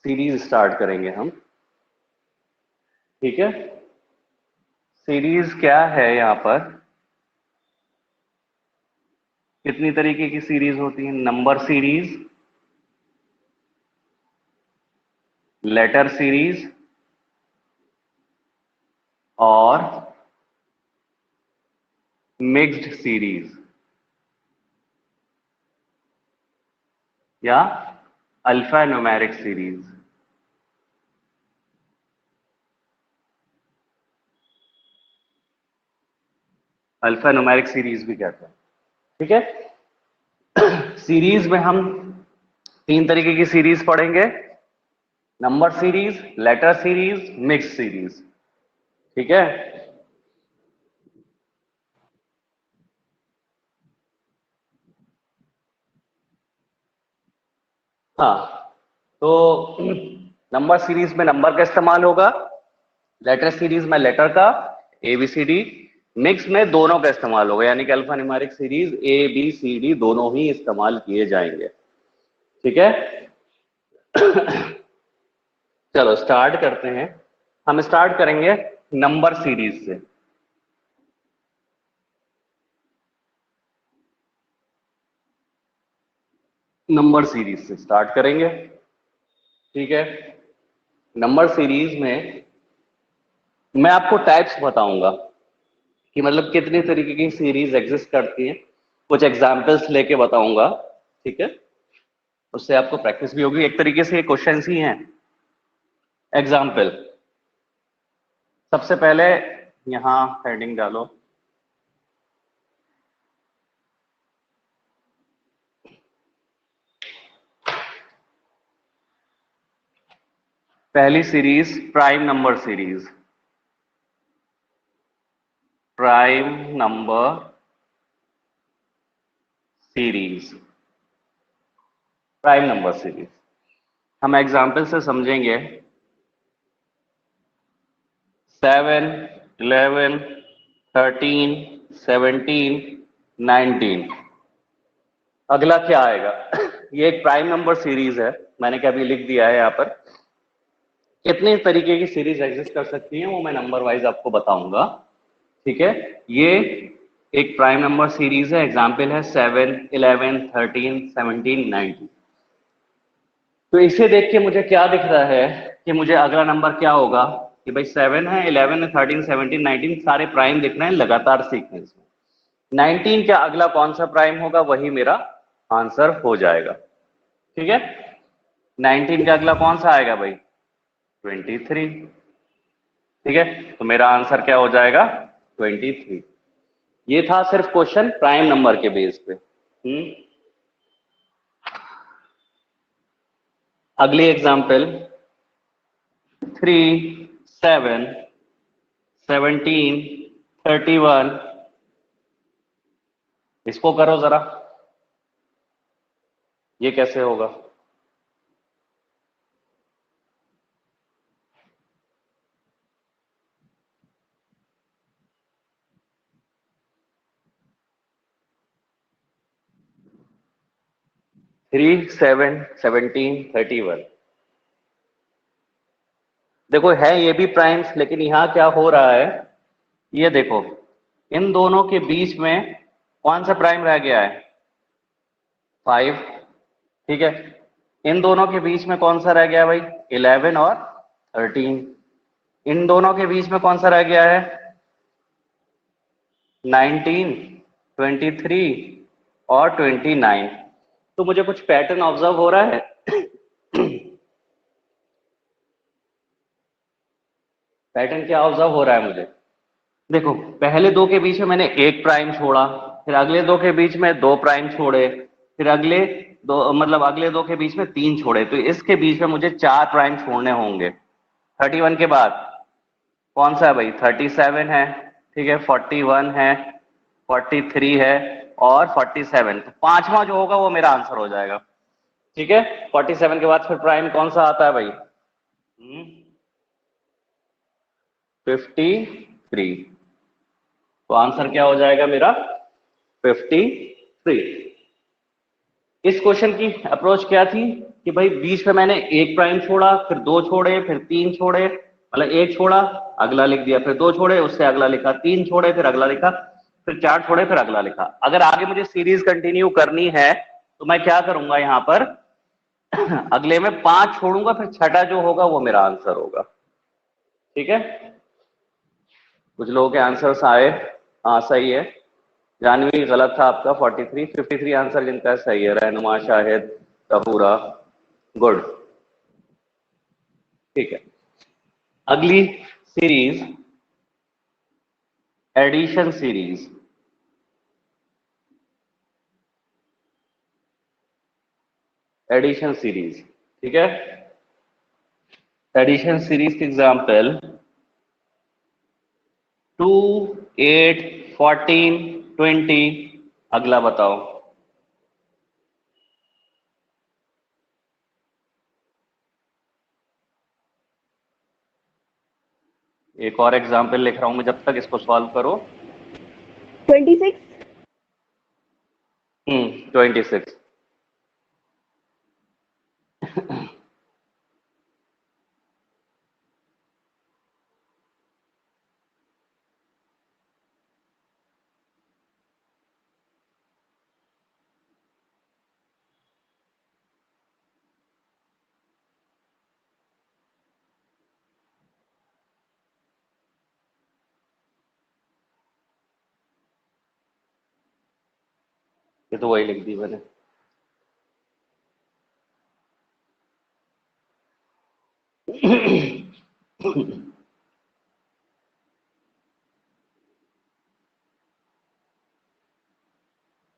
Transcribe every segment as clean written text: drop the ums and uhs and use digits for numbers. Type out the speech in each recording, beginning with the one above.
Series start करेंगे हम। ठीक है, सीरीज क्या है? यहां पर कितनी तरीके की सीरीज होती है? नंबर सीरीज, लेटर सीरीज और मिक्स्ड सीरीज या alpha numeric series. Alpha numeric series भी कहते हैं। ठीक है, सीरीज में हम तीन तरीके की सीरीज पढ़ेंगे, number series, letter series, mix series. ठीक है, हाँ, तो नंबर सीरीज में नंबर का इस्तेमाल होगा, लेटर सीरीज में लेटर का, ABCD। मिक्स में दोनों का इस्तेमाल होगा, यानी कि अल्फा न्यूमेरिक सीरीज ABCD दोनों ही इस्तेमाल किए जाएंगे। ठीक है, चलो स्टार्ट करते हैं। हम स्टार्ट करेंगे नंबर सीरीज से। नंबर सीरीज से स्टार्ट करेंगे। ठीक है, नंबर सीरीज में मैं आपको टाइप्स बताऊंगा कि मतलब कितने तरीके की सीरीज एग्जिस्ट करती हैं, कुछ एग्जाम्पल्स लेके बताऊंगा। ठीक है, उससे आपको प्रैक्टिस भी होगी, एक तरीके से ये क्वेश्चंस ही हैं। एग्जाम्पल, सबसे पहले यहां हेडिंग डालो, पहली series prime number series. Prime number series, prime number series हम एग्जाम्पल से समझेंगे। 7, 11, 13, 17, 19। अगला क्या आएगा? ये एक प्राइम नंबर सीरीज है, मैंने क्या अभी लिख दिया है यहाँ पर। कितने तरीके की सीरीज एग्जिस्ट कर सकती है वो मैं नंबर वाइज आपको बताऊंगा। ठीक है, ये एक प्राइम नंबर सीरीज है, एग्जाम्पल है 7, 11, 13, 17, 19। तो इसे देख के मुझे क्या दिख रहा है कि मुझे अगला नंबर क्या होगा कि भाई 7 है, 11 है, 13, 17, 19 सारे प्राइम दिख रहे हैं लगातार सीक्वेंस में। 19 का अगला कौन सा प्राइम होगा, वही मेरा आंसर हो जाएगा। ठीक है, 19 का अगला कौन सा आएगा भाई? 23। ठीक है, तो मेरा आंसर क्या हो जाएगा? 23। ये था सिर्फ क्वेश्चन प्राइम नंबर के बेस पे। अगली एग्जाम्पल 3, 7, 17, 31। इसको करो जरा, ये कैसे होगा? 3, 7, 17, 31। देखो है ये भी प्राइम्स, लेकिन यहां क्या हो रहा है, ये देखो, इन दोनों के बीच में कौन सा प्राइम रह गया है? 5। ठीक है, इन दोनों के बीच में कौन सा रह गया भाई? 11 और 13। इन दोनों के बीच में कौन सा रह गया है? 19, 23 और 29। तो मुझे कुछ पैटर्न ऑब्जर्व हो रहा है। पैटर्न क्या ऑब्जर्व हो रहा है मुझे? देखो, पहले दो के बीच में मैंने एक प्राइम छोड़ा, फिर अगले दो के बीच में दो प्राइम छोड़े, फिर अगले दो मतलब अगले दो के बीच में तीन छोड़े, तो इसके बीच में मुझे चार प्राइम छोड़ने होंगे। 31 के बाद कौन सा है भाई? 37 है। ठीक है, 41 है, 43 है और 47। तो पांचवा जो होगा वो मेरा आंसर हो जाएगा। ठीक है, 47 के बाद फिर प्राइम कौन सा आता है भाई? 53। तो आंसर क्या हो जाएगा मेरा? 53। इस क्वेश्चन की अप्रोच क्या थी कि भाई बीच में मैंने एक प्राइम छोड़ा, फिर दो छोड़े, फिर तीन छोड़े, मतलब एक छोड़ा अगला लिख दिया, फिर दो छोड़े उससे अगला लिखा, तीन छोड़े फिर अगला लिखा, फिर चार छोड़े फिर अगला लिखा। अगर आगे मुझे सीरीज कंटिन्यू करनी है तो मैं क्या करूंगा, यहां पर अगले में 5 छोड़ूंगा, फिर छठा जो होगा वो मेरा आंसर होगा। ठीक है, कुछ लोगों के आंसर्स आए, हाँ सही है। जानवी गलत था आपका, 43, 53 आंसर जिनका है सही है। रहनुमा, शाहिद, तहूरा, गुड। ठीक है, अगली series addition series. Addition series, ठीक है। एडिशन सीरीज के एग्जांपल 2, 8, 14, 20। अगला बताओ। एक और एग्जांपल लिख रहा हूं मैं, जब तक इसको सॉल्व करो। 26। 26। ये तो वही लिख दी मैंने।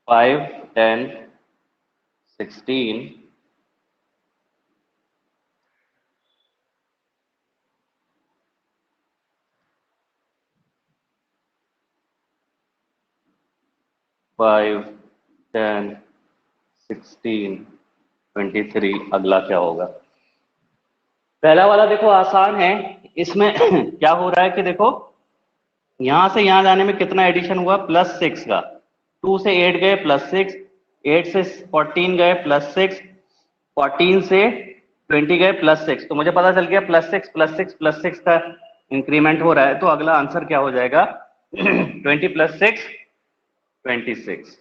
फाइव, 10, 16, 5, 10, 16, 23। अगला क्या होगा? पहला वाला देखो आसान है। इसमें क्या हो रहा है कि देखो यहां से यहां जाने में कितना एडिशन हुआ, +6 का। 2 से 8 गए +6, 8 से 14 गए +6, 14 से 20 गए +6। तो मुझे पता चल गया +6 +6 +6 का इंक्रीमेंट हो रहा है। तो अगला आंसर क्या हो जाएगा? 20 + 6, 26।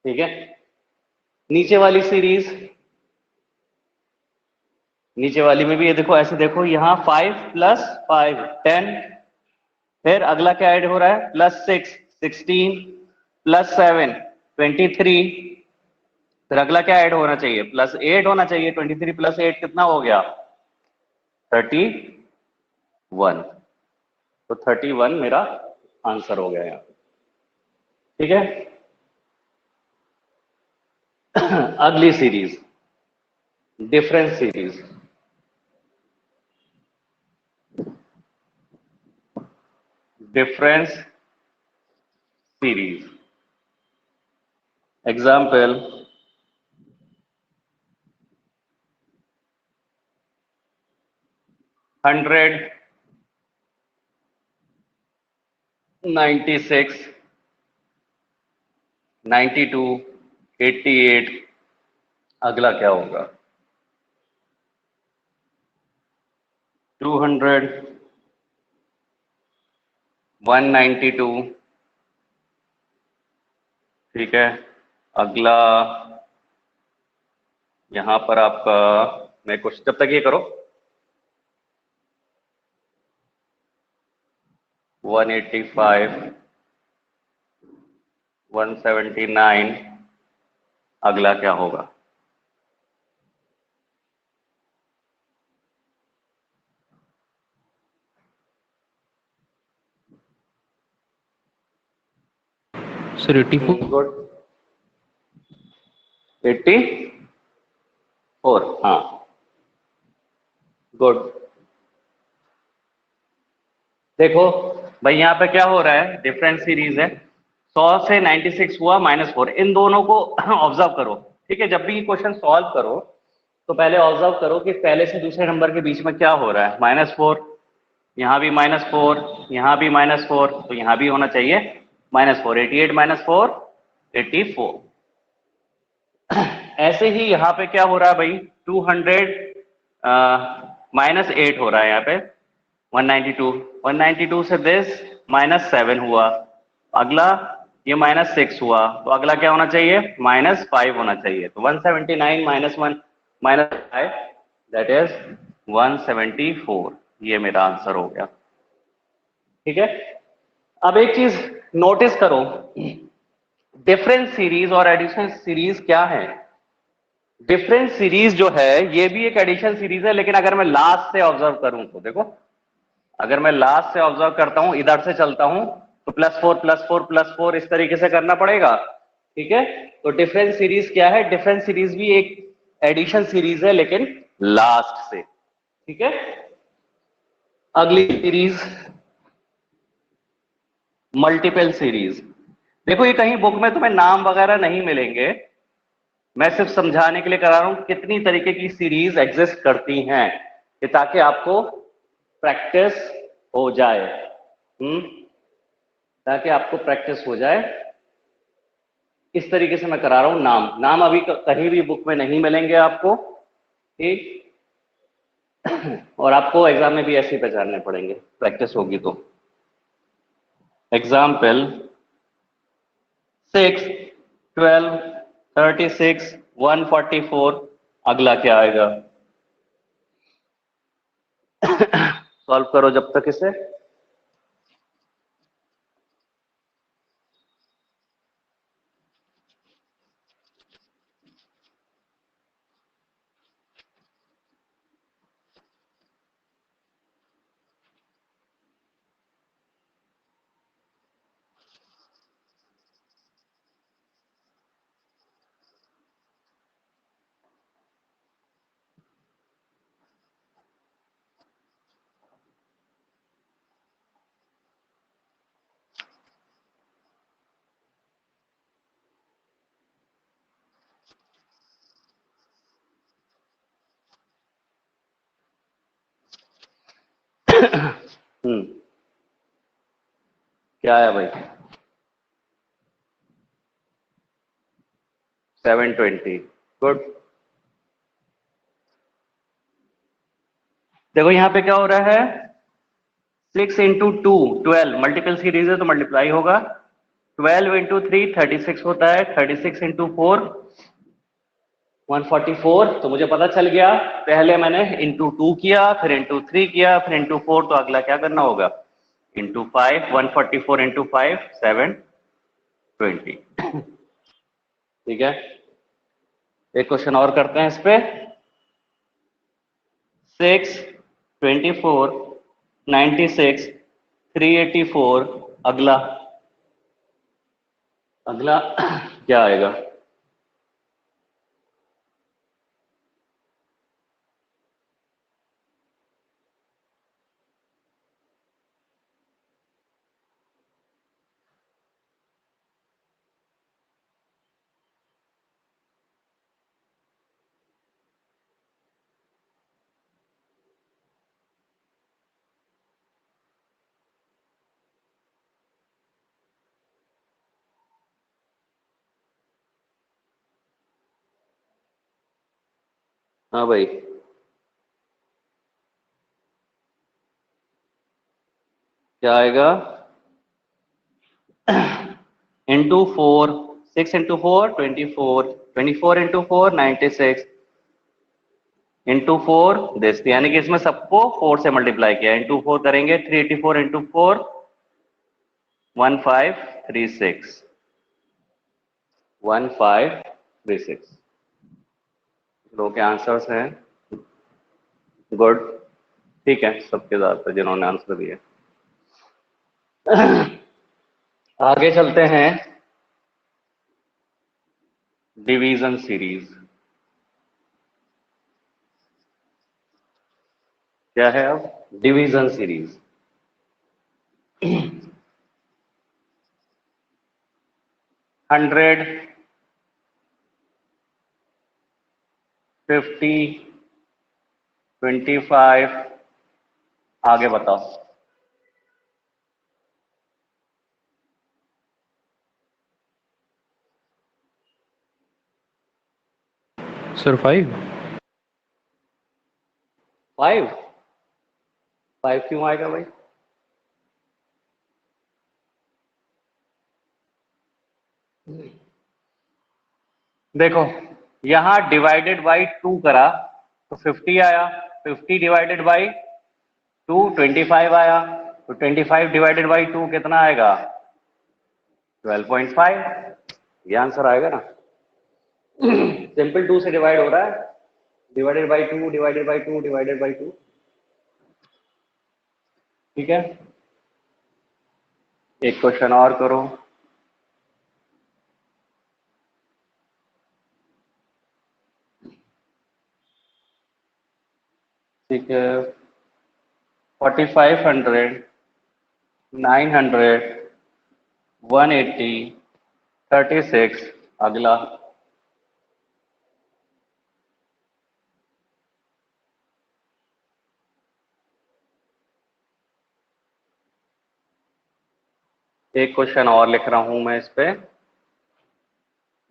ठीक है, नीचे वाली सीरीज, नीचे वाली में भी ये देखो, ऐसे देखो, यहां 5 + 5 10, फिर अगला क्या ऐड हो रहा है, +6 16, +7 23, फिर अगला क्या ऐड होना चाहिए, +8 होना चाहिए। 23 + 8 कितना हो गया? 31। तो 31 मेरा आंसर हो गया यहाँ। ठीक है, अगली series difference series. Difference series example 100, 96, 92, 88। अगला क्या होगा? 200, 192। ठीक है, अगला यहां पर आपका, मैं कुछ जब तक ये करो, 185, 179। अगला क्या होगा? सर 84। गुड, 84। हाँ, गुड। देखो भाई यहाँ पे क्या हो रहा है, डिफरेंट सीरीज है। 100 से 96 हुआ -4। इन दोनों को ऑब्जर्व करो। ठीक है, जब भी क्वेश्चन सॉल्व करो तो पहले ऑब्जर्व करो कि पहले से दूसरे नंबर के बीच में क्या हो रहा है। -4, यहाँ भी -4, यहाँ भी -4, तो यहाँ भी होना चाहिए -4। 88 -4, 84। ऐसे ही यहाँ पे क्या हो रहा है भाई, 200 -8 हो रहा है यहाँ पे, 192 से दिस -7 हुआ, अगला ये -6 हुआ, तो अगला क्या होना चाहिए, -5 होना चाहिए। तो 179 -1 -5 दैट इज 174, ये मेरा आंसर हो गया। ठीक है, अब एक चीज नोटिस करो, डिफरेंस सीरीज और एडिशन सीरीज क्या है। डिफरेंस सीरीज जो है ये भी एक एडिशन सीरीज है, लेकिन अगर मैं लास्ट से ऑब्जर्व करूं तो देखो, अगर मैं लास्ट से ऑब्जर्व करता हूं, इधर से चलता हूं, तो +4 +4 +4 इस तरीके से करना पड़ेगा। ठीक है, तो डिफरेंस सीरीज क्या है, डिफरेंस सीरीज भी एक एडिशन सीरीज है, लेकिन लास्ट से। ठीक है, अगली सीरीज मल्टीपल सीरीज। देखो ये कहीं बुक में तुम्हें नाम वगैरह नहीं मिलेंगे, मैं सिर्फ समझाने के लिए करा रहा हूं कितनी तरीके की सीरीज एग्जिस्ट करती हैं, ये ताकि आपको प्रैक्टिस हो जाए। ताकि आपको प्रैक्टिस हो जाए, इस तरीके से मैं करा रहा हूं। नाम अभी कहीं भी बुक में नहीं मिलेंगे आपको, ठीक, और आपको एग्जाम में भी ऐसे ही पहचानने पड़ेंगे, प्रैक्टिस होगी तो। एग्जाम्पल 6 12 36 144, अगला क्या आएगा, सॉल्व करो जब तक इसे। क्या आया भाई, 720, गुड। देखो यहां पे क्या हो रहा है, 6 इंटू 2 12, मल्टीपल सीरीज है तो मल्टीप्लाई होगा, 12 इंटू 3 36 होता है, 36 इंटू 4 144। तो मुझे पता चल गया, पहले मैंने इंटू 2 किया, फिर इंटू 3 किया, फिर इंटू 4, तो अगला क्या करना होगा, इंटू 5, 144 इंटू 5 720। ठीक है, एक क्वेश्चन और करते हैं इस पे। 6 24 96 384, अगला अगला क्या आएगा, हाँ भाई, क्या आएगा, into 4, 6 into 4 24, 24 into 4 96 into 4 this, यानी कि इसमें सबको 4 से मल्टीप्लाई किया, इंटू 4 करेंगे, 384 इंटू 4 1536, 1536 लोग के आंसर्स हैं, गुड। ठीक है, सबके ज्यादातर जिन्होंने आंसर दिए। आगे चलते हैं, डिवीजन सीरीज क्या है अब, डिवीजन सीरीज। 100 50 25, आगे बताओ। Sir, 5. 5 5 क्यों आएगा भाई? देखो यहां डिवाइडेड बाई 2 करा तो 50 आया, 50 डिवाइडेड बाई 2 25 आया, तो 25 डिवाइडेड बाई 2 कितना आएगा? 12.5। ये आंसर आएगा ना। सिंपल 2 से डिवाइड हो रहा है, divided by 2 divided by 2 divided by 2। ठीक है, एक क्वेश्चन और करो। ठीक है, 4500 900 180 36। अगला एक क्वेश्चन और लिख रहा हूं मैं इस पे।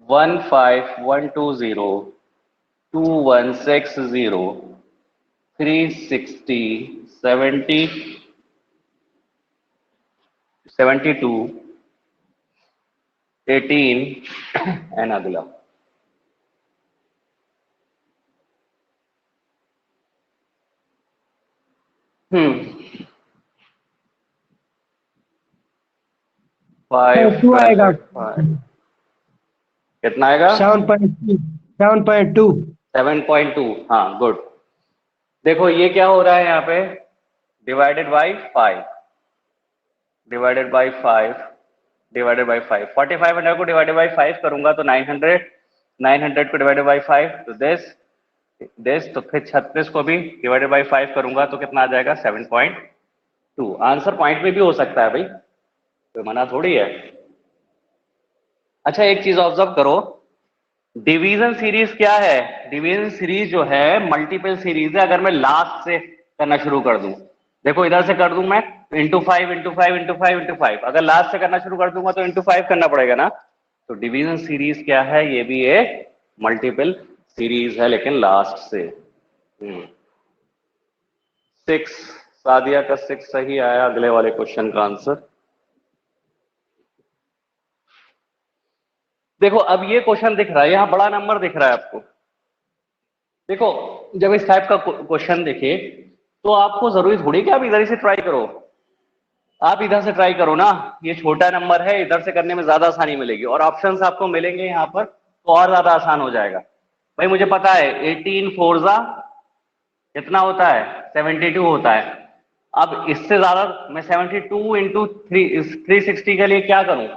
15120 2160 360 70 72 18 एंड अगला। टू आएगा। 5 कितना आएगा? 7.2 7.2। 7.2। हाँ गुड। देखो ये क्या हो रहा है यहाँ पे, divided by 5 divided by 5 divided by 5। 4500 को डिवाइडेड बाई 5 करूंगा तो 900, 900 को डिवाइडेड बाई 5 तो दिस तो फिर 36 को भी डिवाइडेड बाई 5 करूंगा तो कितना आ जाएगा? 7.2। आंसर पॉइंट में भी हो सकता है भाई, कोई मना थोड़ी है। अच्छा एक चीज ऑब्जर्व करो, डिवीजन सीरीज क्या है? डिवीजन सीरीज जो है मल्टीपल सीरीज है। अगर मैं लास्ट से करना शुरू कर दूं, देखो इधर से कर दूं मैं इंटू 5 इंटू 5 इंटू 5 इंटू 5, अगर लास्ट से करना शुरू कर दूंगा तो इंटू 5 करना पड़ेगा ना। तो डिवीजन सीरीज क्या है? ये भी एक मल्टीपल सीरीज है लेकिन लास्ट से। 6, सादिया का 6 सही आया। अगले वाले क्वेश्चन का आंसर देखो। अब ये क्वेश्चन दिख रहा है, यहां बड़ा नंबर दिख रहा है आपको। देखो जब इस टाइप का क्वेश्चन देखे तो आपको जरूरी थोड़ी कि आप इधर ही से ट्राई करो, आप इधर से ट्राई करो ना। ये छोटा नंबर है, इधर से करने में ज्यादा आसानी मिलेगी और ऑप्शंस आपको मिलेंगे यहाँ पर तो और ज्यादा आसान हो जाएगा। भाई मुझे पता है 18 फोरजा कितना होता है? 72 होता है। अब इससे ज्यादा मैं 72 इंटू 360 के लिए क्या करूं?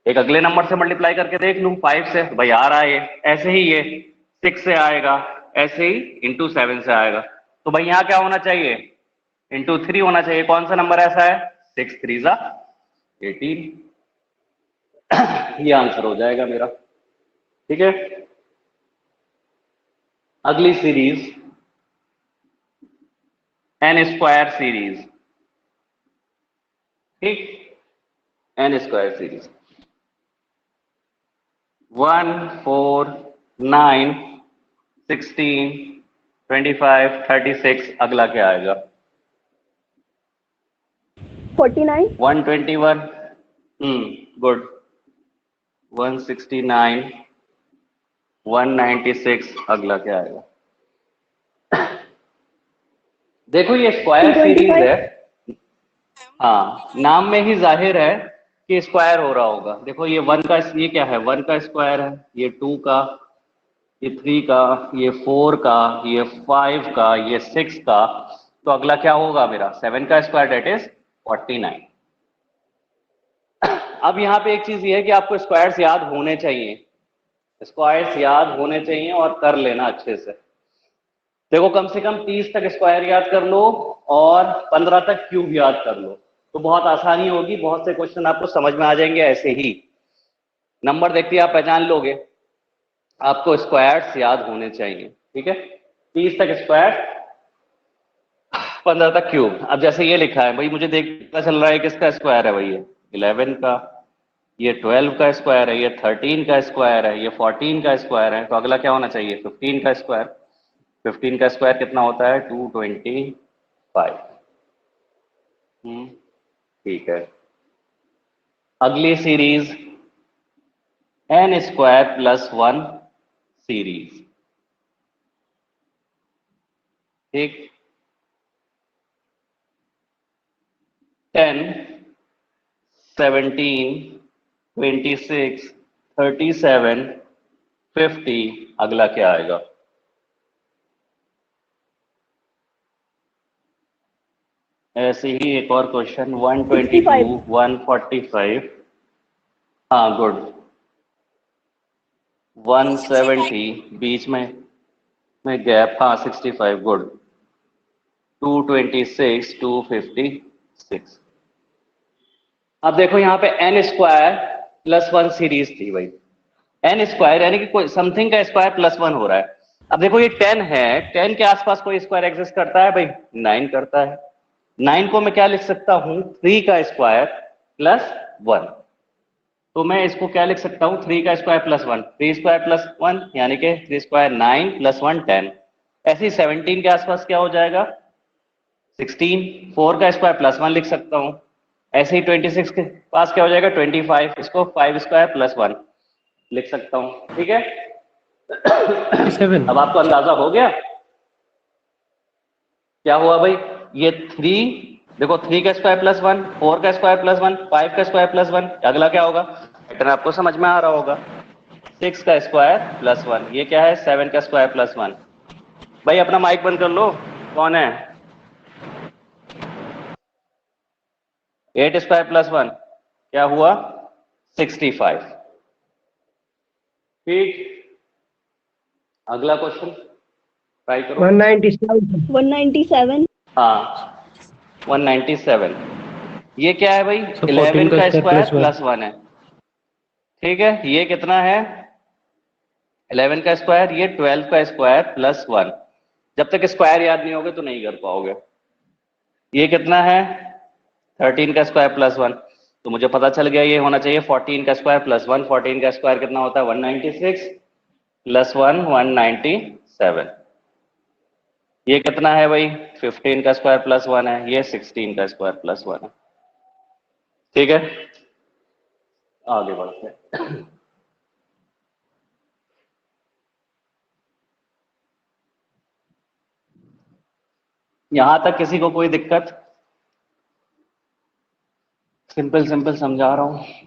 एक अगले नंबर से मल्टीप्लाई करके देख लूं 5 से, तो भाई आ रहा है ये। ऐसे ही ये 6 से आएगा, ऐसे ही इंटू 7 से आएगा। तो भाई यहाँ क्या होना चाहिए? इंटू 3 होना चाहिए। कौन सा नंबर ऐसा है? 6 3 जा 18। ये आंसर हो जाएगा मेरा। ठीक है, अगली सीरीज एन स्क्वायर सीरीज। ठीक, एन स्क्वायर सीरीज 1 4 9 16 25 36। अगला क्या आएगा? 49 121। गुड। 169 196। अगला क्या आएगा? देखो ये स्क्वायर सीरीज 225 है, हाँ नाम में ही जाहिर है कि स्क्वायर हो रहा होगा। देखो ये 1 का, ये क्या है? 1 का स्क्वायर है, ये 2 का, ये 3 का, ये 4 का, ये 5 का, ये 6 का। तो अगला क्या होगा मेरा? 7 का स्क्वायर, डेट इज 49। अब यहाँ पे एक चीज ये है कि आपको स्क्वायर्स याद होने चाहिए, स्क्वायर्स याद होने चाहिए और कर लेना अच्छे से। देखो कम से कम 30 तक स्क्वायर याद कर लो और 15 तक क्यूब याद कर लो तो बहुत आसानी होगी। बहुत से क्वेश्चन आपको समझ में आ जाएंगे ऐसे ही। नंबर देखते ही आप पहचान लोगे। आपको स्क्वायर्स याद होने चाहिए। ठीक है, 30 तक स्क्वायर, 15 तक क्यूब। अब जैसे ये लिखा है भाई, मुझे देख पता चल रहा है किसका स्क्वायर है भाई? ये 11 का। ये 12 का स्क्वायर है, ये 13 का स्क्वायर है, ये 14 का स्क्वायर है, तो अगला क्या होना चाहिए 15 का स्क्वायर। 15 का स्क्वायर कितना होता है 225। ठीक है। अगली series n square plus 1 series. ठीक, 10 17 26 37 50, अगला क्या आएगा। ऐसे ही एक और क्वेश्चन 122 145, हाँ गुड, 170 बीच में गैप, हाँ 65, गुड, 226 256। अब देखो यहाँ पे n स्क्वायर प्लस 1 सीरीज थी भाई, n स्क्वायर यानी कि कोई समथिंग का स्क्वायर प्लस 1 हो रहा है। अब देखो ये 10 है, 10 के आसपास कोई स्क्वायर एग्जिस्ट करता है भाई, 9 करता है। 9 को मैं क्या लिख सकता हूं 3 का स्क्वायर प्लस 1, तो मैं इसको क्या लिख सकता हूं 3 का स्क्वायर प्लस 1, 3 स्क्वायर प्लस 1 यानी कि 3 स्क्वायर 9 प्लस 1 10। ऐसे ही 17 के आसपास क्या हो जाएगा 16, 4 का स्क्वायर प्लस 1 लिख सकता हूं। ऐसे ही 26 के पास क्या हो जाएगा 25, इसको 5 स्क्वायर प्लस 1 लिख सकता हूं। ठीक है, 7। अब आपको अंदाजा हो गया क्या हुआ भाई। ये 3 देखो, 3 का स्क्वायर प्लस 1, 4 का स्क्वायर प्लस 1, 5 का स्क्वायर प्लस 1, अगला क्या होगा पैटर्न आपको समझ में आ रहा होगा। 6 का स्क्वायर प्लस 1, ये क्या है 7 का स्क्वायर प्लस 1। भाई अपना माइक बंद कर लो, कौन है। 8 स्क्वायर प्लस 1 क्या हुआ 65। ठीक, अगला क्वेश्चन ट्राई करो। 197. 197. हाँ 197, ये क्या है भाई So 11 14 का का स्क्वायर स्क्वायर प्लस 1। प्लस 1 है। ठीक है, ये कितना है 11 का स्क्वायर, ये 12 का स्क्वायर प्लस 1। जब तक स्क्वायर याद नहीं होगे तो नहीं कर पाओगे। ये कितना है 13 का स्क्वायर प्लस 1, तो मुझे पता चल गया ये होना चाहिए 14 का स्क्वायर प्लस 1। 14 का स्क्वायर कितना होता है 196 प्लस 1 197। ये कितना है भाई 15 का स्क्वायर प्लस 1 है, ये 16 का स्क्वायर प्लस 1 है। ठीक है, आगे बढ़ते हैं। यहां तक किसी को कोई दिक्कत। सिंपल सिंपल समझा रहा हूं।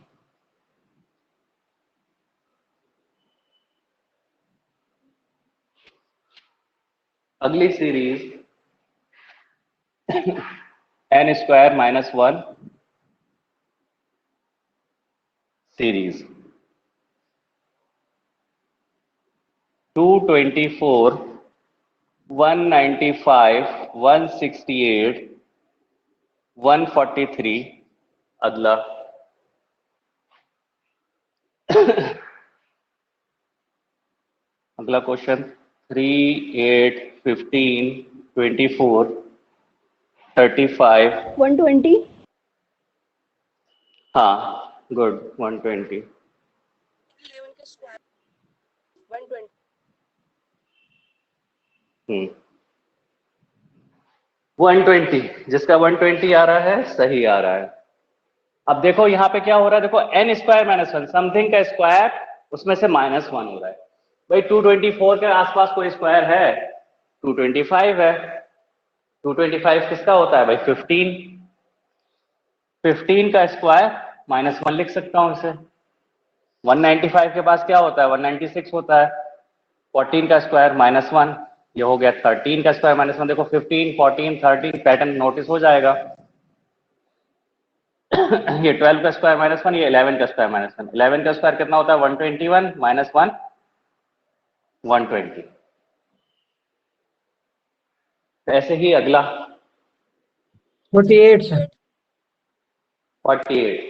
अगली series n square minus 1 series 224 195 168 143, अगला अगला क्वेश्चन 3 8 15 24 35, 120. हाँ गुड 120। 120, जिसका 120 आ रहा है सही आ रहा है। अब देखो यहाँ पे क्या हो रहा है, देखो n स्क्वायर माइनस 1, समथिंग का स्क्वायर उसमें से माइनस 1 हो रहा है। भाई 224 के आसपास कोई स्क्वायर है 225 है। 225 किसका होता है भाई 15। 15 का स्क्वायर माइनस 1 लिख सकता हूं इसे। 195 के पास क्या होता है 196 होता है। 14 का स्क्वायर माइनस 1, ये हो गया 13 का स्क्वायर माइनस 1। देखो 15 14 13 पैटर्न नोटिस हो जाएगा। ये 12 का स्क्वायर माइनस 1, ये 11 का स्क्वायर माइनस 1। 11 का स्क्वायर कितना होता है 121 माइनस 1 120। ऐसे ही अगला 48 sir. 48।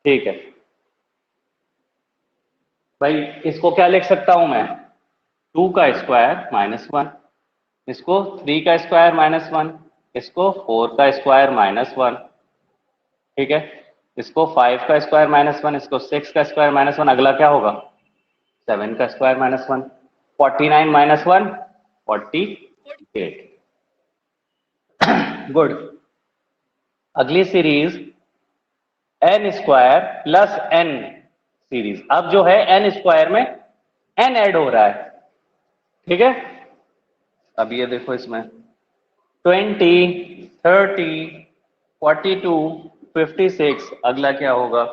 ठीक है भाई, इसको क्या लिख सकता हूं मैं 2 का स्क्वायर माइनस 1, इसको 3 का स्क्वायर माइनस 1, इसको 4 का स्क्वायर माइनस 1। ठीक है, इसको 5 का स्क्वायर -1, इसको 6 का स्क्वायर -1, अगला क्या होगा 7 का स्क्वायर -1, 49 -1 48। गुड। अगली series n square plus n series. अब जो है n स्क्वायर में n ऐड हो रहा है, ठीक है। अब ये देखो इसमें 20 30 42 56, अगला क्या होगा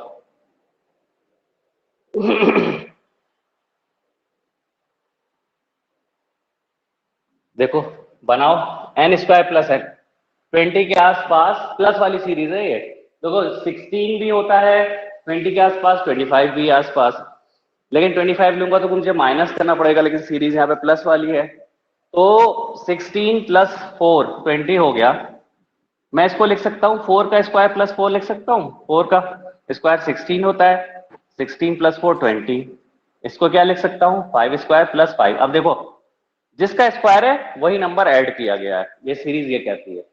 देखो बनाओ n स्क्वायर प्लस n, 20 के आसपास प्लस वाली सीरीज है ये। देखो 16 भी होता है 20 के आसपास, 25 भी आसपास, लेकिन 25 लूंगा तो मुझे माइनस करना पड़ेगा, लेकिन सीरीज यहाँ पे प्लस वाली है। तो 16 प्लस 4 20 हो गया। मैं इसको लिख सकता हूँ 4 का स्क्वायर प्लस 4 लिख सकता हूँ, 4 का स्क्वायर 16 होता है, 16 प्लस 4 20। इसको क्या लिख सकता हूँ 5 स्क्वायर प्लस 5। अब देखो जिसका स्क्वायर है वही नंबर ऐड किया गया है, ये सीरीज ये कहती है।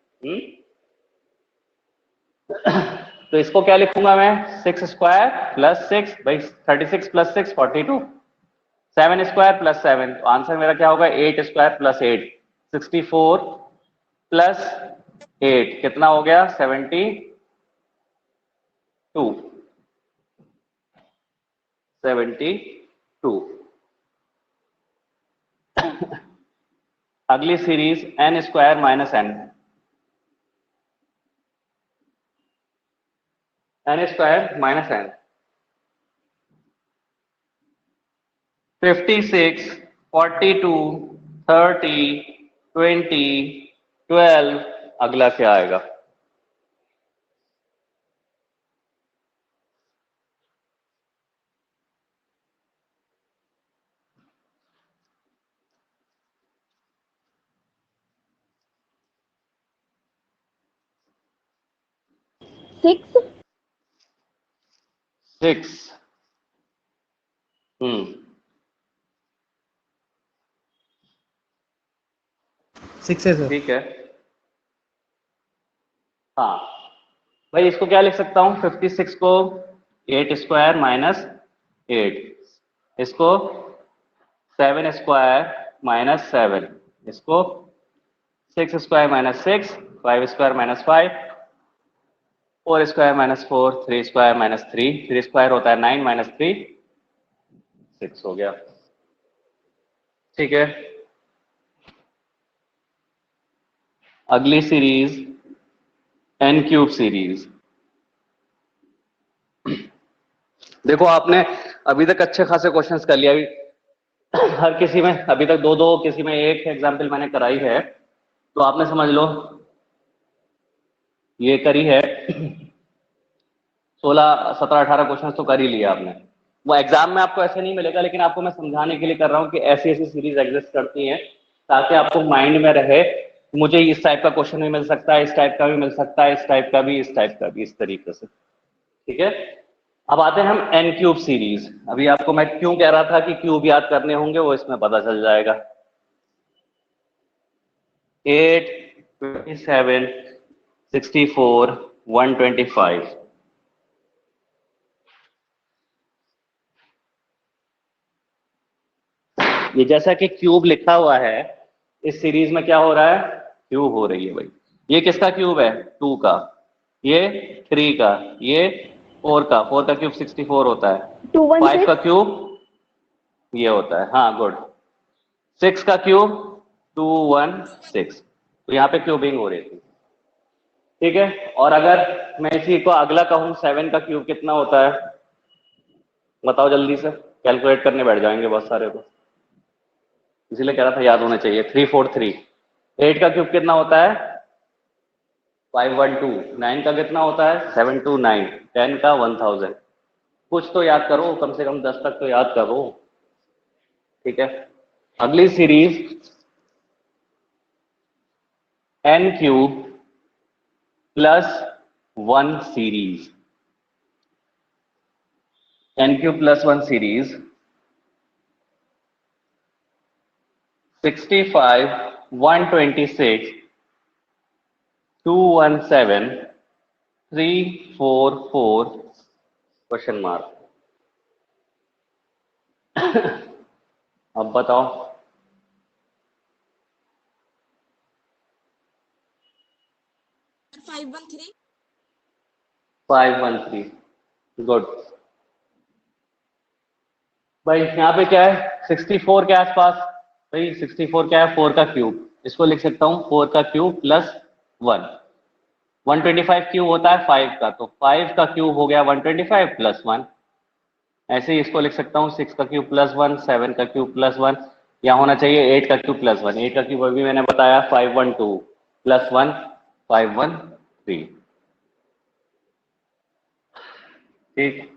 तो इसको क्या लिखूंगा मैं 6 स्क्वायर प्लस 6, भाई 36 प्लस 6 42, 7 स्क्वायर प्लस 7, तो आंसर मेरा क्या होगा 8 स्क्वायर प्लस 8, 64 प्लस 8 कितना हो गया 72, 72। अगली series n square minus n, n square minus n, 56 42 30 20 12, अगला क्या आएगा 6, 6। सिक्स है सर। ठीक है। हाँ भाई इसको क्या लिख सकता हूँ 56 को 8 स्क्वायर माइनस 8, इसको 7 स्क्वायर माइनस 7, इसको 6 square minus 6, 5 square minus 5, 4 square minus 4, 3 square minus 3, 3 square होता है 9 माइनस 3 6 हो गया। ठीक है। अगली सीरीज n क्यूब सीरीज। देखो आपने अभी तक अच्छे खासे क्वेश्चंस कर लिया, हर किसी में अभी तक दो दो, किसी में एक एग्जाम्पल मैंने कराई है, तो आपने समझ लो ये करी है 16 17 18 क्वेश्चंस तो कर ही लिया आपने। वो एग्जाम में आपको ऐसे नहीं मिलेगा, लेकिन आपको मैं समझाने के लिए कर रहा हूँ कि ऐसी ऐसी सीरीज एग्जिस्ट करती हैं, ताकि आपको माइंड में रहे मुझे इस टाइप का क्वेश्चन भी मिल सकता है, इस टाइप का भी मिल सकता है, इस टाइप का भी, इस टाइप का भी, इस तरीके से। ठीक है। अब आते हैं हम n क्यूब सीरीज। अभी आपको मैं क्यों कह रहा था कि क्यूब याद करने होंगे वो इसमें पता चल जाएगा। 8 27 64 125। ये जैसा कि क्यूब लिखा हुआ है, इस सीरीज में क्या हो रहा है क्यूब हो रही है भाई। ये किसका क्यूब है 2 का, ये 3 का, ये 4 का, 4 का क्यूब 64 होता है, 5 का 216, क्यूब ये होता है, हाँ गुड, 6 का क्यूब 216, तो यहाँ पे क्यूबिंग हो रही थी। ठीक है। और अगर मैं इसी को अगला कहूँ 7 का क्यूब कितना होता है बताओ जल्दी से, कैलकुलेट करने बैठ जाएंगे बहुत सारे को, इसीलिए कह रहा था याद होना चाहिए। 343। 8 का क्यूब कितना होता है 512। 9 का कितना होता है 729। 10 का 1000। कुछ तो याद करो, कम से कम 10 तक तो याद करो। ठीक है। अगली series n cube plus 1 series, n cube plus 1 series 65 126 217 344 question mark. अब बताओ। 513 513 गुड। भाई यहाँ पे क्या है 64 के आसपास। भाई 64 क्या है 4 का क्यूब, इसको लिख सकता हूँ 4 का क्यूब प्लस 1। 125 क्यूब होता है 5 का, तो 5 का क्यूब हो गया 125 प्लस 1। ऐसे ही इसको लिख सकता हूँ 6 का क्यूब प्लस 1, 7 का क्यूब प्लस 1, यहाँ होना चाहिए 8 का क्यूब प्लस 1। 8 का क्यूब अभी मैंने बताया 512 प्लस 1 513। ठीक।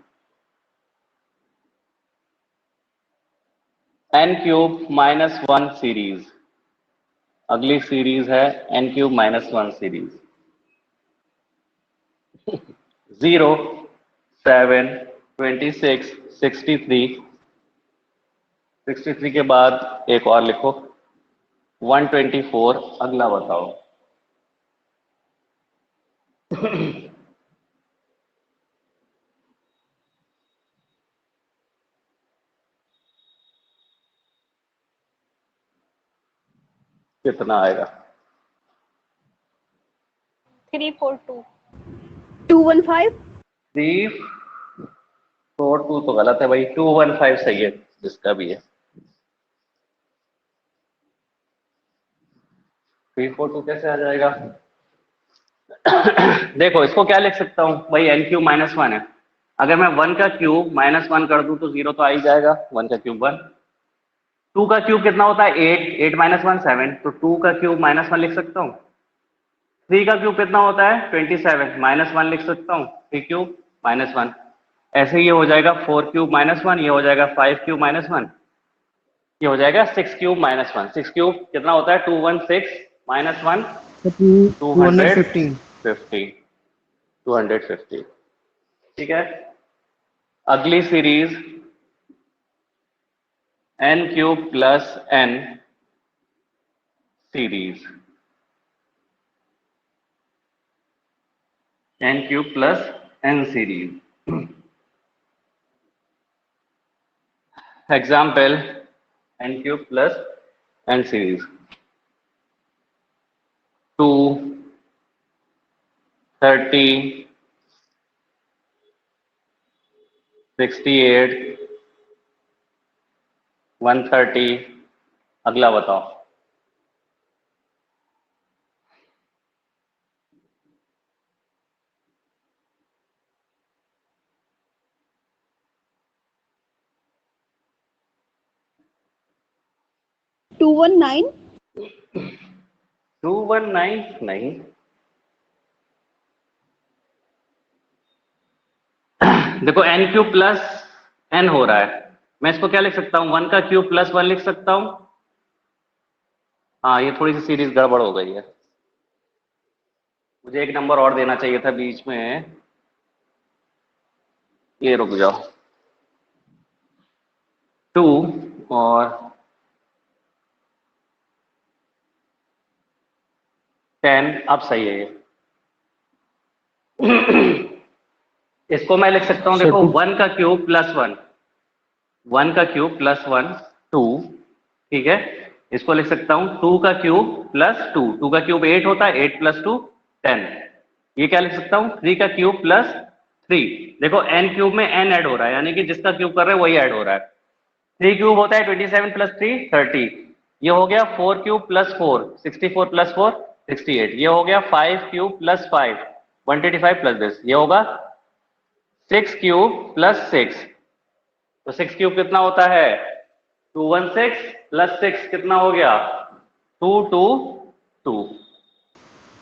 n क्यूब माइनस 1 सीरीज, अगली सीरीज है n क्यूब माइनस 1 सीरीज। 0 7 26 63, 63 के बाद एक और लिखो 124। अगला बताओ। कितना आएगा? 342 215 342 तो गलत है भाई, 215 सही है जिसका भी है। 342 कैसे आ जाएगा? देखो इसको क्या लिख सकता हूँ भाई, n क्यूब माइनस 1 है। अगर मैं 1 का क्यूब माइनस 1 कर दूं तो 0 तो आ ही जाएगा। 1 का क्यूब 1। 2 का क्यूब कितना होता है 8, 8 माइनस 1 7, तो 2 का क्यूब माइनस 1 लिख सकता हूँ। 3 का क्यूब कितना होता है 27, माइनस 1 लिख सकता हूँ। 3 क्यूब माइनस 1। ऐसे ये हो जाएगा 4 क्यूब माइनस 1, ये हो जाएगा 5 क्यूब माइनस 1, ये हो जाएगा 6 क्यूब माइनस 1। 6 क्यूब कितना होता है 216 माइनस 1 215. 250, 250। ठीक है। अगली series n cube plus n series, n cube plus n series. Example n cube plus n series 2 30 68 130। अगला बताओ। टू वन नाइन 219 नहीं, देखो n क्यूब प्लस n हो रहा है, मैं इसको क्या लिख सकता हूँ 1 का क्यूब प्लस 1 लिख सकता हूँ। हाँ ये थोड़ी सी सीरीज गड़बड़ हो गई है, मुझे एक नंबर और देना चाहिए था बीच में। ये रुक जाओ 2 और 10, अब सही है ये। इसको मैं लिख सकता हूँ So देखो two 1 का क्यूब प्लस 1, 1 का क्यूब प्लस 1 2। ठीक है, इसको लिख सकता हूँ 2 का क्यूब प्लस 2, 2 का क्यूब 8 होता है, 8 प्लस 2 10। ये क्या लिख सकता हूँ 3 का क्यूब प्लस 3। देखो n क्यूब में n ऐड हो रहा है, यानी कि जिसका क्यूब कर रहे हैं वही ऐड हो रहा है। 3 क्यूब होता है 27 प्लस 3 30, ये हो गया 4 क्यूब प्लस 4 64 प्लस 4 68, ये हो गया 5 क्यूब प्लस 5 125 प्लस दिस, ये होगा 6 क्यूब प्लस 6। तो 6 क्यूब कितना होता है 216 प्लस 6 कितना हो गया 222।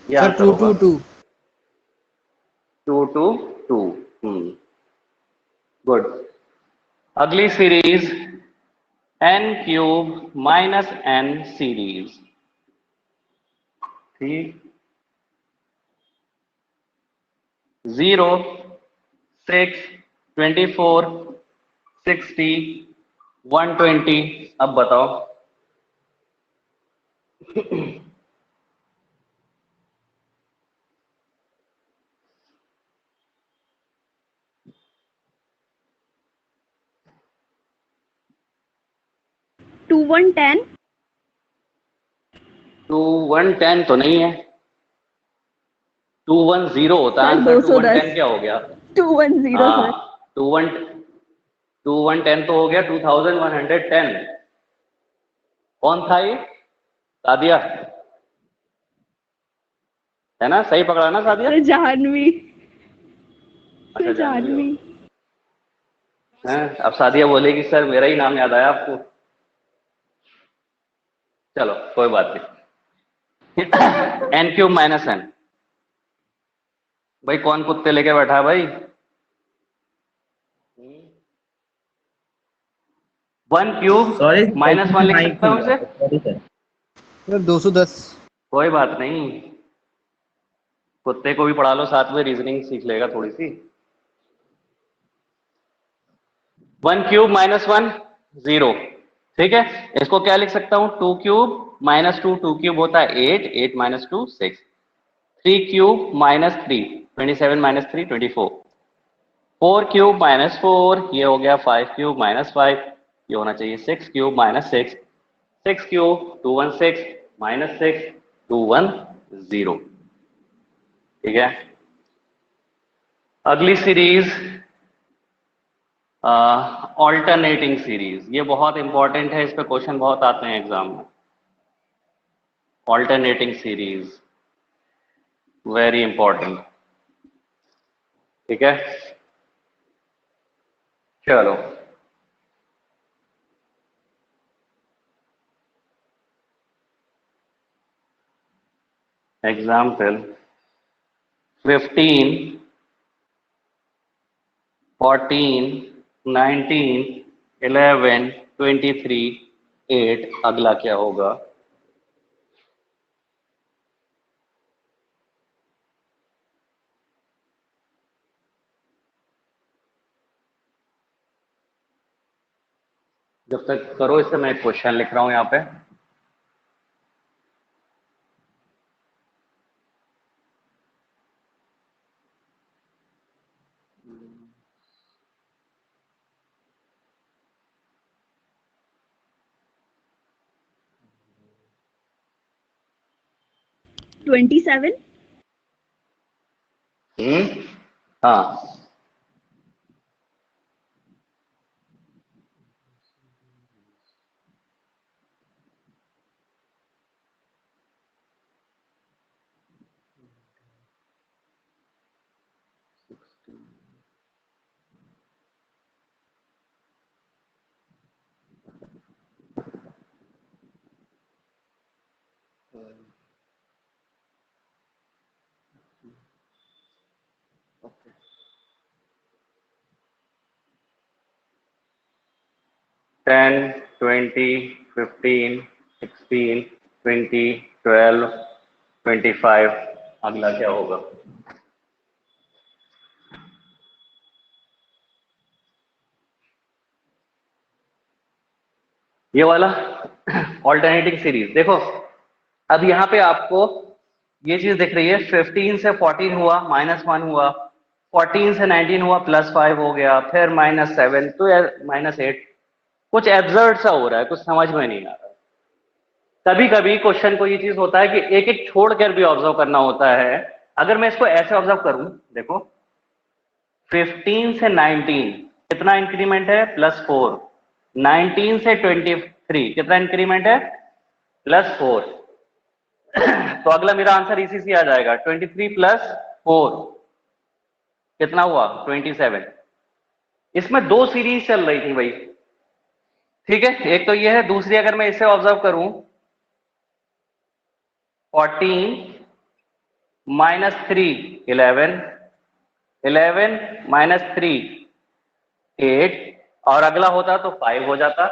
ये सर आंसर टू होगा टू टू 222। गुड। अगली series n cube minus n series. ठीक। 0 6 24 60 120। अब बताओ। 2110 2110 तो नहीं है, 210 होता है सर आंसर। 210 210 क्या हो गया? 210 सर। हाँ, 2110 तो हो गया 2110। कौन था ये? सादिया है ना? सही पकड़ा ना सादिया? सर जाह्नवी। अच्छा, सर जानवी हो। जाह्नवी। हैं? अब सादिया बोलेगी सर मेरा ही नाम याद आया आपको। चलो कोई बात नहीं। N cube minus n. भाई कौन कुत्ते लेके बैठा है भाई? 1 क्यूब सॉरी माइनस वन लिख माइक सकता खुल हूँ गया इसे? था, सॉरी सर। सर 210। कोई बात नहीं, कुत्ते को भी पढ़ा लो साथ में, रीजनिंग सीख लेगा थोड़ी सी। 1 क्यूब माइनस 1 0। ठीक है, इसको क्या लिख सकता हूं? 2 क्यूब माइनस 2, 2 क्यूब होता है 8, 8 minus 2 6। 3 cube minus 3 27 minus 3 24। 4 cube minus 4 ये हो गया 5 क्यूब माइनस 5, ये होना चाहिए 6 क्यूब माइनस 6। 6 cube 216 minus 6 210। ठीक है, अगली सीरीज ऑल्टरनेटिंग सीरीज। ये बहुत इंपॉर्टेंट है, इस पे क्वेश्चन बहुत आते हैं एग्जाम में। Alternating series very important. ठीक है, चलो एग्जाम्पल 15 14 19 11 23 8। अगला क्या होगा? जब तक करो इसे, मैं एक क्वेश्चन लिख रहा हूं यहाँ पे। Twenty seven. हाँ, टेन 20 15 16 20 12 25। अगला क्या होगा? ये वाला ऑल्टरनेटिंग सीरीज। देखो अब यहाँ पे आपको ये चीज दिख रही है, 15 से 14 हुआ -1 हुआ, 14 से 19 हुआ +5 हो गया, फिर -7 तो -8। कुछ एब्सर्ड सा हो रहा है, कुछ समझ में नहीं आ रहा। कभी कभी क्वेश्चन को ये चीज होता है कि एक एक छोड़कर भी ऑब्जर्व करना होता है। अगर मैं इसको ऐसे ऑब्जर्व करूं, देखो 15 से 19 कितना इंक्रीमेंट है? +4। 19 से 23 कितना इंक्रीमेंट है? +4। तो अगला मेरा आंसर इसी से आ जाएगा, 23 + 4 कितना हुआ? 27। इसमें दो सीरीज चल रही थी भाई। ठीक है, एक तो ये है, दूसरी अगर मैं इसे ऑब्जर्व करूं, 14 -3 11, 11 -3 8, और अगला होता तो 5 हो जाता।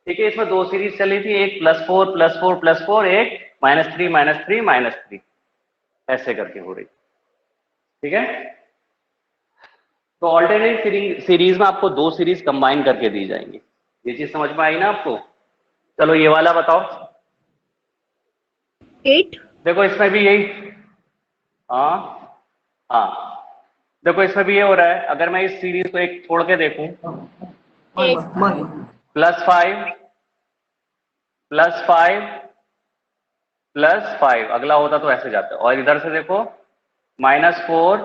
ठीक है, इसमें दो सीरीज चली थी, एक +4 +4 +4, एक -3 -3 -3, ऐसे करके हो रही। ठीक है, तो ऑल्टरनेट सीरीज में आपको दो सीरीज कंबाइन करके दी जाएंगी। ये चीज समझ में आई ना आपको? चलो ये वाला बताओ। 8। देखो इसमें भी यही, हाँ हाँ, देखो इसमें भी ये हो रहा है। अगर मैं इस सीरीज को एक छोड़ के देखूं, +5 +5 अगला होता तो ऐसे जाता, और इधर से देखो -4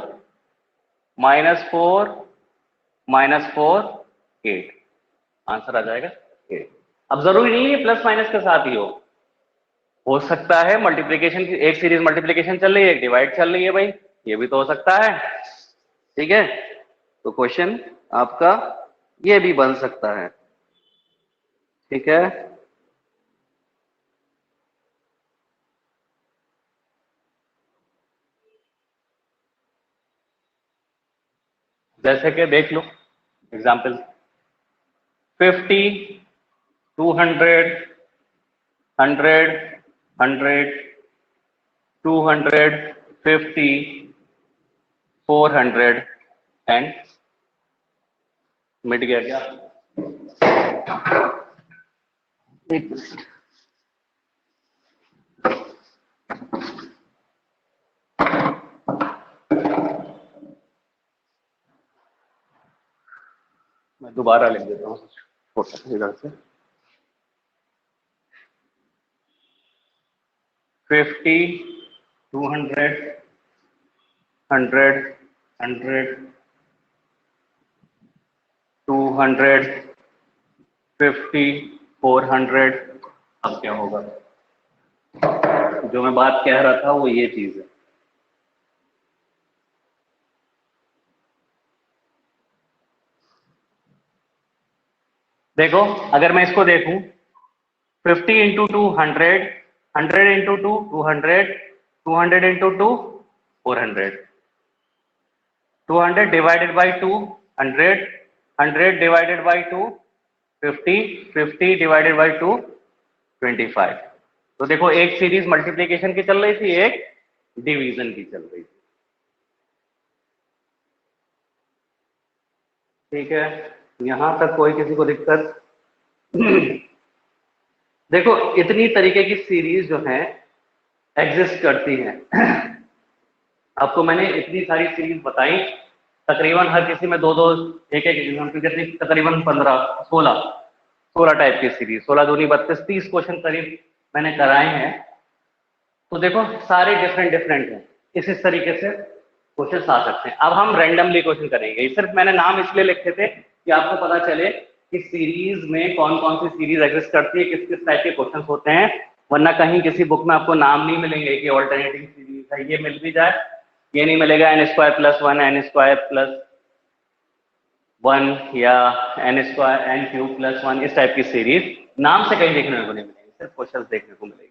-4 -4 8, आंसर आ जाएगा 8। अब जरूरी नहीं है प्लस माइनस के साथ ही हो सकता है मल्टीप्लिकेशन की एक सीरीज मल्टीप्लिकेशन चल रही है, एक डिवाइड चल रही है भाई, ये भी तो हो सकता है। ठीक है, तो क्वेश्चन आपका ये भी बन सकता है। ठीक है, जैसे कि देख लो एग्जाम्पल 50 200 100 100 250 400 एंड मिट गया क्या? एक मिनट, मैं दोबारा लिख देता हूँ छोटा इधर से 50 200 100 100 200 50 400। अब क्या होगा? जो मैं बात कह रहा था वो ये चीज है। देखो अगर मैं इसको देखूं 50 into 2 100 100 into 2 200 200 into 2 400 200 divided by 2 100 100 divided by 2 50 50 divided by 2 25। तो देखो एक सीरीज मल्टीप्लिकेशन की चल रही थी, एक डिवीजन की चल रही थी। ठीक है, यहां तक कोई किसी को दिक्कत? देखो इतनी तरीके की सीरीज जो है एग्जिस्ट करती हैं। आपको मैंने इतनी सारी सीरीज बताई, तकरीबन हर किसी में दो दो एक एग्जाम्पल कितनी, तकरीबन 16 टाइप की सीरीज, 16 दूनी 32 30 क्वेश्चन करीब मैंने कराए हैं। तो देखो सारे डिफरेंट हैं, इस तरीके से क्वेश्चन आ सकते हैं। अब हम रैंडमली क्वेश्चन करेंगे, सिर्फ मैंने नाम इसलिए लिखे थे कि आपको पता चले कि सीरीज में कौन कौन सी सीरीज एग्जिस्ट करती है, किस किस टाइप के क्वेश्चन होते हैं, वरना कहीं किसी बुक में आपको नाम नहीं मिलेंगे कि ऑल्टरनेटिंग सीरीज है, ये मिल भी जाए ये नहीं मिलेगा n² + 1 n² + 1 या n² n³ + 1 इस टाइप की सीरीज नाम से कहीं देखने को नहीं मिलेगी, सिर्फ क्वेश्चन देखने को मिलेगी।